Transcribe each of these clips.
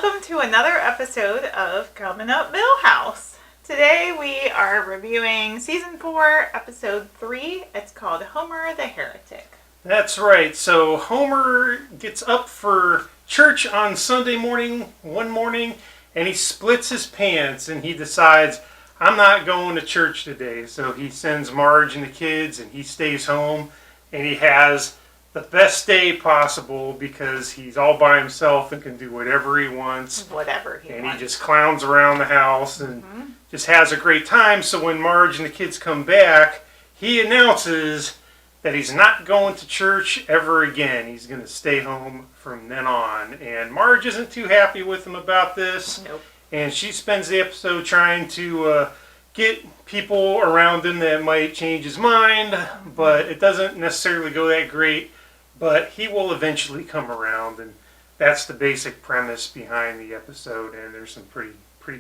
welcome to another episode of Coming Up Milhouse. Today we are reviewing Season 4, Episode 3. It's called Homer the Heretic. That's right. So Homer gets up for church on Sunday morning, one morning, and he splits his pants and he decides, I'm not going to church today. So he sends Marge and the kids and he stays home and he has the best day possible because he's all by himself and can do whatever he wants. Whatever he wants. And he just clowns around the house and just has a great time. So when Marge and the kids come back, he announces that he's not going to church ever again. He's going to stay home from then on. And Marge isn't too happy with him about this. Nope. And she spends the episode trying to get people around him that might change his mind. But it doesn't necessarily go that great. But he will eventually come around. And that's the basic premise behind the episode. And there's some pretty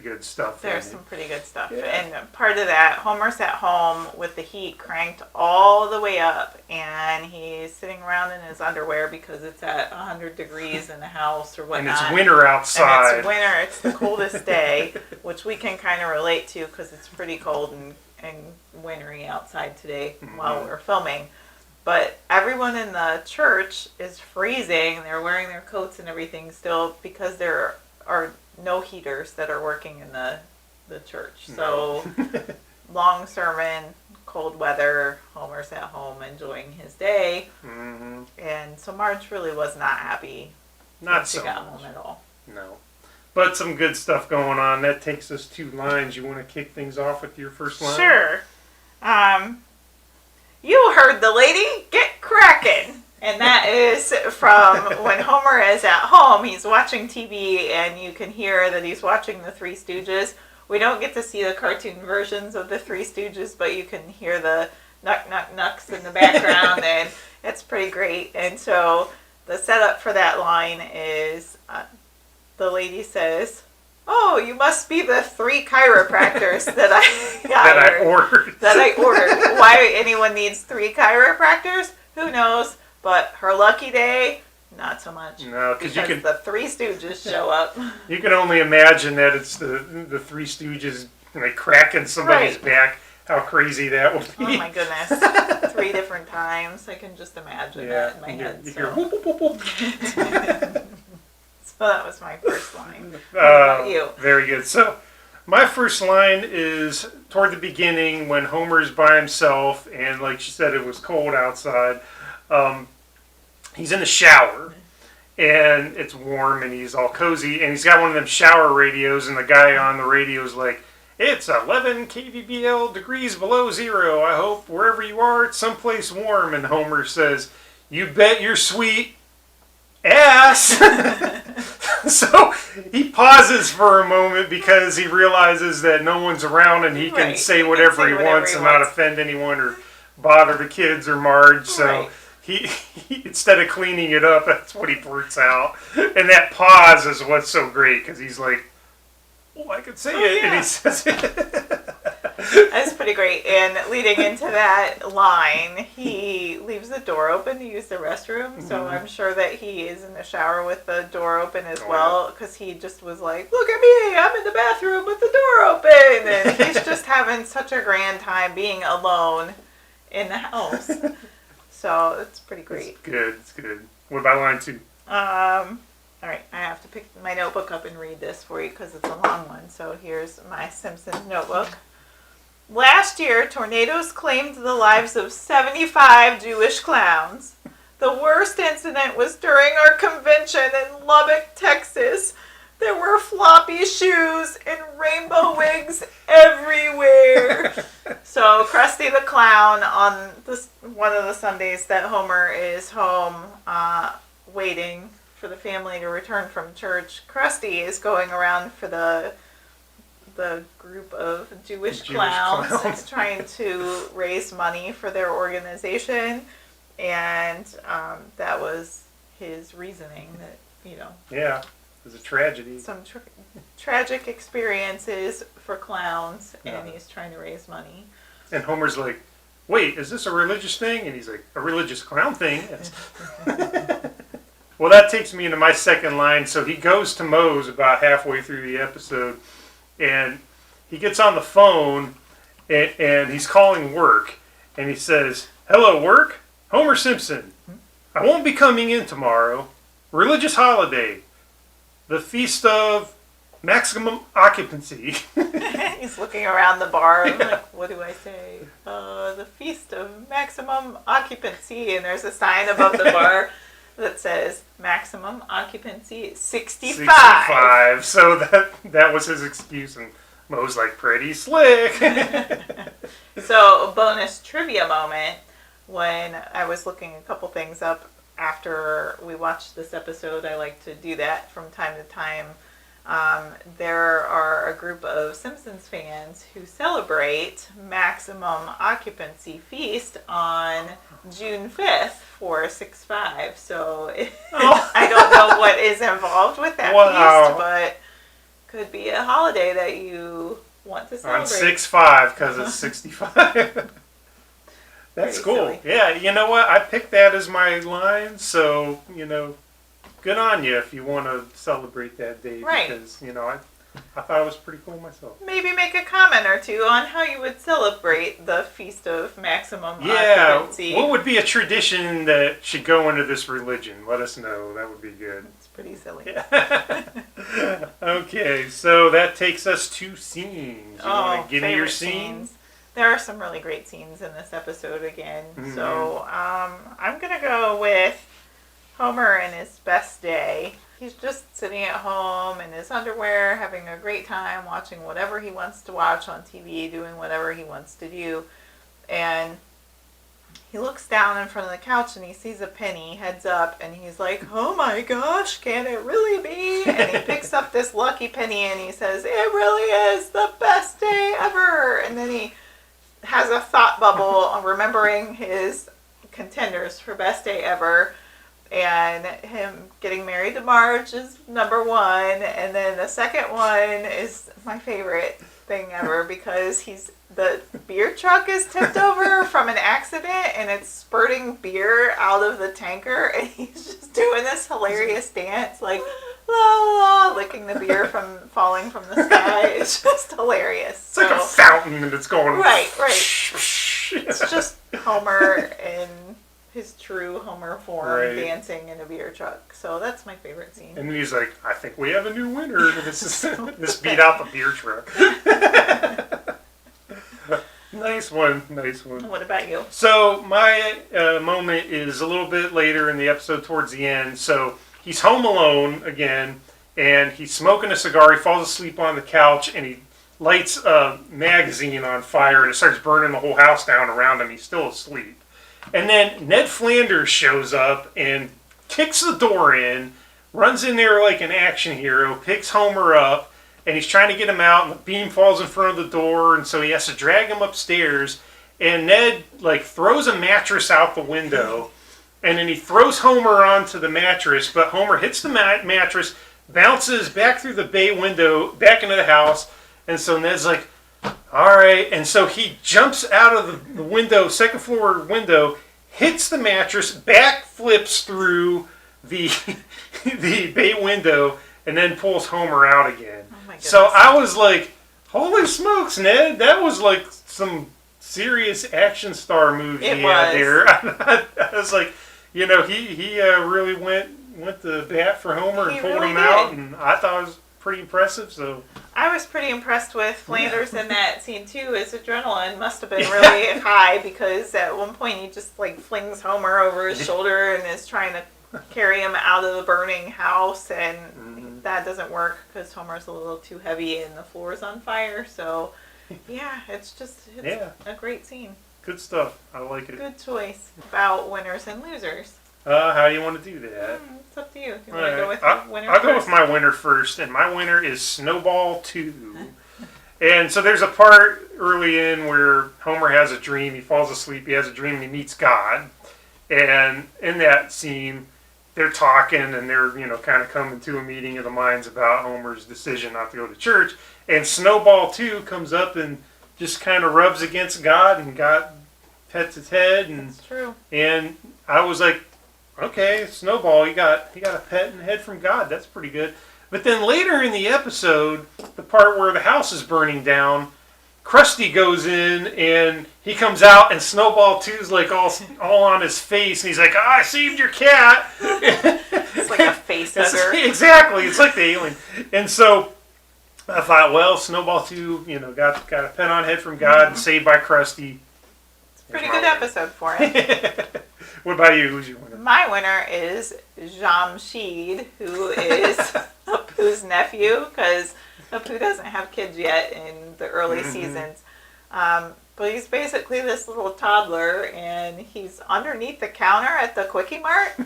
good stuff. There's some pretty good stuff. Yeah. And part of that, Homer's at home with the heat cranked all the way up. And he's sitting around in his underwear because it's at 100 degrees in the house or whatnot. And it's winter outside. And it's winter. It's the coldest day, which we can kind of relate to because it's pretty cold and wintry outside today while we're filming. But everyone in the church is freezing. They're wearing their coats and everything still because there are no heaters that are working in the church. So long sermon, cold weather, Homer's at home enjoying his day. Mm-hmm. And so Marge really was not happy when she got home at all. No. But some good stuff going on. That takes us 2 lines. You want to kick things off with your first line? Sure. You heard the lady, get cracking. And that is from when Homer is at home. He's watching TV and you can hear that he's watching the Three Stooges. We don't get to see the cartoon versions of the Three Stooges, but you can hear the nucks in the background and it's pretty great. And so the setup for that line is the lady says, "Oh, you must be the 3 chiropractors that I ordered. Why anyone needs 3 chiropractors? Who knows? But her lucky day, not so much. No, because the Three Stooges show up. You can only imagine that it's the Three Stooges like cracking somebody's back. How crazy that would be! Oh my goodness, 3 different times. I can just imagine that in my head. You hear whoop, whoop, whoop, whoop. So that was my first line. What about you? Very good. So my first line is toward the beginning when Homer's by himself and like she said, it was cold outside. He's in the shower and it's warm and he's all cozy and he's got one of them shower radios and the guy on the radio is like, it's 11 kVBL degrees below zero. I hope wherever you are, it's someplace warm. And Homer says, you bet your sweet ass. So he pauses for a moment because he realizes that no one's around and he can say whatever he wants and not offend anyone or bother the kids or Marge. So he instead of cleaning it up, that's what he blurts out. And that pause is what's so great because he's like, "Oh, I could say it," and he says it. That's pretty great. And leading into that line, he leaves the door open to use the restroom. So I'm sure that he is in the shower with the door open as well. Because he just was like, look at me, I'm in the bathroom with the door open. And he's just having such a grand time being alone in the house. So it's pretty great. It's good. What about line 2? All right, I have to pick my notebook up and read this for you because it's a long one. So here's my Simpsons notebook. Last year, tornadoes claimed the lives of 75 Jewish clowns. The worst incident was during our convention in Lubbock, Texas. There were floppy shoes and rainbow wigs everywhere. So Krusty the Clown, on one of the Sundays that Homer is home waiting for the family to return from church, Krusty is going around for the group of Jewish clowns trying to raise money for their organization. And that was his reasoning that, Yeah. It was a tragedy. Some tragic experiences for clowns, and he's trying to raise money. And Homer's like, wait, is this a religious thing? And he's like, a religious clown thing? Well, that takes me into my second line. So he goes to Moe's about halfway through the episode, and he gets on the phone, and he's calling work, and he says, "Hello, work? Homer Simpson. I won't be coming in tomorrow. Religious holiday. The feast of maximum occupancy." He's looking around the bar. I'm like, what do I say? The feast of maximum occupancy. And there's a sign above the bar that says maximum occupancy 65. 65. So that was his excuse. And Moe's like, pretty slick. So, a bonus trivia moment. When I was looking a couple things up after we watched this episode, I like to do that from time to time. There are a group of Simpsons fans who celebrate Maximum Occupancy Feast on June 5th for 6-5. So I don't know what is involved with that feast, but could be a holiday that you want to celebrate. On 6-5 because it's 65. That's cool. Silly. Yeah, you know what? I picked that as my line, so, good on you if you want to celebrate that day. Right. Because, I thought it was pretty cool myself. Maybe make a comment or two on how you would celebrate the Feast of Maximum Occupancy. Yeah, what would be a tradition that should go into this religion? Let us know. That would be good. It's pretty silly. Yeah. Okay, so that takes us to scenes. You want to give me your scenes? There are some really great scenes in this episode again. Mm-hmm. So I'm going to go with Homer and his best day. He's just sitting at home in his underwear, having a great time, watching whatever he wants to watch on TV, doing whatever he wants to do. And he looks down in front of the couch and he sees a penny, heads up, and he's like, oh my gosh, can it really be? And he picks up this lucky penny and he says, it really is the best day ever. And then he has a thought bubble remembering his contenders for best day ever. And him getting married to Marge is number one. And then the second one is my favorite thing ever because the beer truck is tipped over from an accident and it's spurting beer out of the tanker. And he's just doing this hilarious dance like, la la, licking the beer from falling from the sky. It's just hilarious. It's like a fountain and it's going... Right. It's just Homer in his true Homer form dancing in a beer truck. So that's my favorite scene. And then he's like, I think we have a new winner. This beat out the beer truck. Nice one. What about you? So my moment is a little bit later in the episode towards the end. So he's home alone again, and he's smoking a cigar. He falls asleep on the couch, and he lights a magazine on fire, and it starts burning the whole house down around him. He's still asleep. And then Ned Flanders shows up and kicks the door in, runs in there like an action hero, picks Homer up, and he's trying to get him out, and the beam falls in front of the door, and so he has to drag him upstairs. And Ned, throws a mattress out the window, and then he throws Homer onto the mattress, but Homer hits the mattress, bounces back through the bay window, back into the house, and so Ned's like, all right, and so he jumps out of the window, second floor window, hits the mattress, back flips through the bay window, and then pulls Homer out again. Oh my goodness. So I was like, holy smokes, Ned, that was like some serious action star movie he had there. I was like, he really went to bat for Homer and pulled him out, and I thought it was pretty impressive. So I was pretty impressed with Flanders in that scene too. His adrenaline must have been really high because at one point he just flings Homer over his shoulder and is trying to carry him out of the burning house, and that doesn't work because Homer's a little too heavy and the floor's on fire. So yeah, it's a great scene. Good stuff. I like it. Good choice. About winners and losers. How do you want to do that? It's up to you. You want to go with your winner I'll go with my winner first, and my winner is Snowball 2. And so there's a part early in where Homer has a dream. He falls asleep. He has a dream and he meets God. And in that scene, they're talking and they're, kind of coming to a meeting of the minds about Homer's decision not to go to church. And Snowball 2 comes up and just kind of rubs against God, and God pets his head. And, That's true. And I was like, okay, Snowball, he got a pet and head from God. That's pretty good. But then later in the episode, the part where the house is burning down, Krusty goes in and he comes out and Snowball 2's like all on his face and he's like, I saved your cat. It's like a face hugger. Exactly, it's like the alien. And so I thought, well, Snowball 2, got a pet on head from God and saved by Krusty. It's a pretty good episode for it. What about you? Who's your winner? My winner is Jamshid, who is Apu's nephew, because Apu doesn't have kids yet in the early seasons. But he's basically this little toddler, and he's underneath the counter at the Quickie Mart.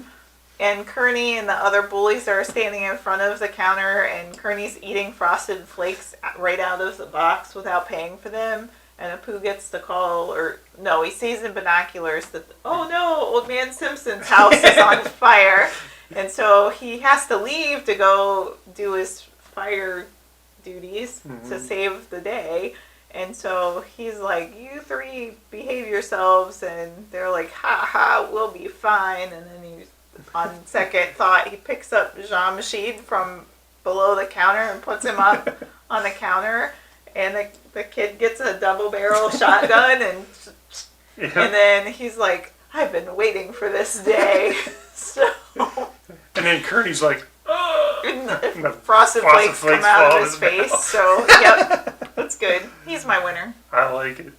And Kearney and the other bullies are standing in front of the counter, and Kearney's eating Frosted Flakes right out of the box without paying for them. And Apu gets the call, or no, he sees in binoculars that, oh no, Old Man Simpson's house is on fire. And so he has to leave to go do his fire duties to save the day. And so he's like, you three behave yourselves. And they're like, ha ha, we'll be fine. And then he, on second thought, he picks up Jean Machid from below the counter and puts him up on the counter. And the kid gets a double barrel shotgun and then he's like, I've been waiting for this day. So and then Kearney's like, and the frosted flakes come out of his face. So yep, that's good. He's my winner. I like it.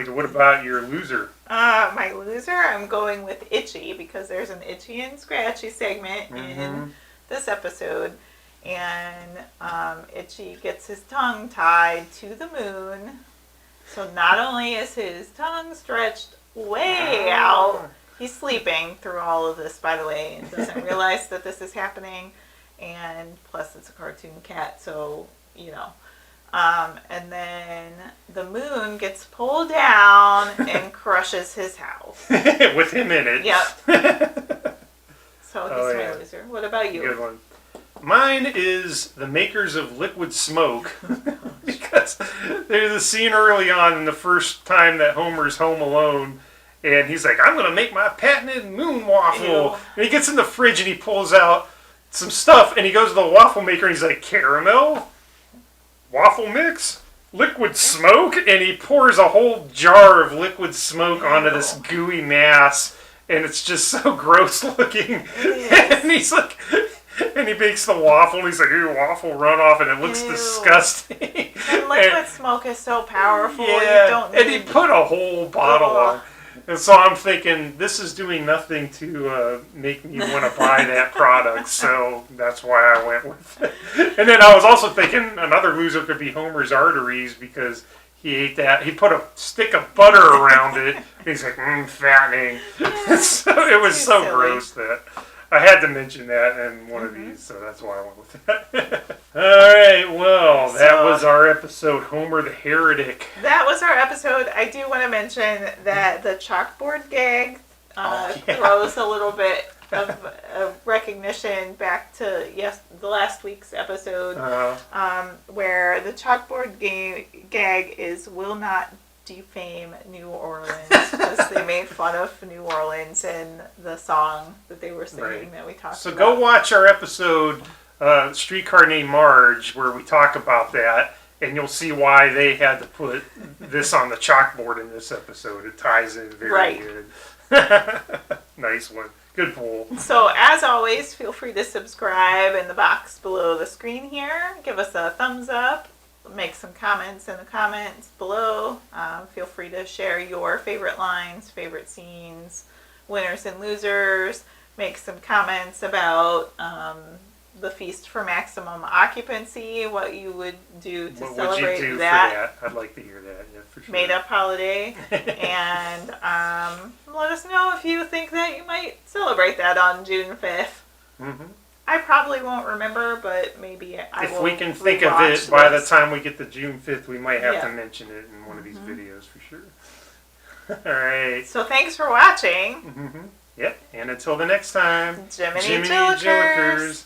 What about your loser? My loser, I'm going with Itchy, because there's an Itchy and Scratchy segment in this episode. And Itchy gets his tongue tied to the moon. So not only is his tongue stretched way out, he's sleeping through all of this, by the way, and doesn't realize that this is happening. And plus it's a cartoon cat, so, and then the moon gets pulled down and crushes his house. With him in it. Yep. So he's my loser. What about you? Good one. Mine is the makers of Liquid Smoke, because there's a scene early on in the first time that Homer's home alone, and he's like, I'm going to make my patented moon waffle. Ew. And he gets in the fridge and he pulls out some stuff, and he goes to the waffle maker and he's like, caramel? Waffle mix? Liquid Smoke? And he pours a whole jar of Liquid Smoke onto this gooey mass, and it's just so gross looking. And he's like... And he makes the waffle, and he's like, ooh, waffle runoff, and it looks disgusting. And liquid smoke is so powerful. Yeah, You don't need... and he put a whole bottle on. And so I'm thinking, this is doing nothing to make me want to buy that product, so that's why I went with it. And then I was also thinking another loser could be Homer's arteries, because he ate that. He put a stick of butter around it, and he's like, fattening. So it was so silly. gross that... I had to mention that in one of these, so that's why I went with that. All right, well, that was our episode, Homer the Heretic. That was our episode. I do want to mention that the chalkboard gag throws a little bit of recognition back to the last week's episode, where the chalkboard gag is will not defame New Orleans, because they made fun of New Orleans in the song that they were singing that we talked about. So go watch our episode, Streetcar Named Marge, where we talk about that, and you'll see why they had to put this on the chalkboard in this episode. It ties in very good. Nice one. Good pull. So as always, feel free to subscribe in the box below the screen here. Give us a thumbs up. Make some comments in the comments below. Feel free to share your favorite lines, favorite scenes, winners and losers. Make some comments about the Feast for Maximum Occupancy, what you would do to celebrate what would you do that. for that? I'd like to hear that, yeah, for sure. Made up holiday. And let us know if you think that you might celebrate that on June 5th. Mm-hmm. I probably won't remember, but maybe I will. If we can think of it by the time we get to June 5th, we might have to mention it in one of these videos for sure. All right. So thanks for watching. Yep. And until the next time, Jiminy Jillikers.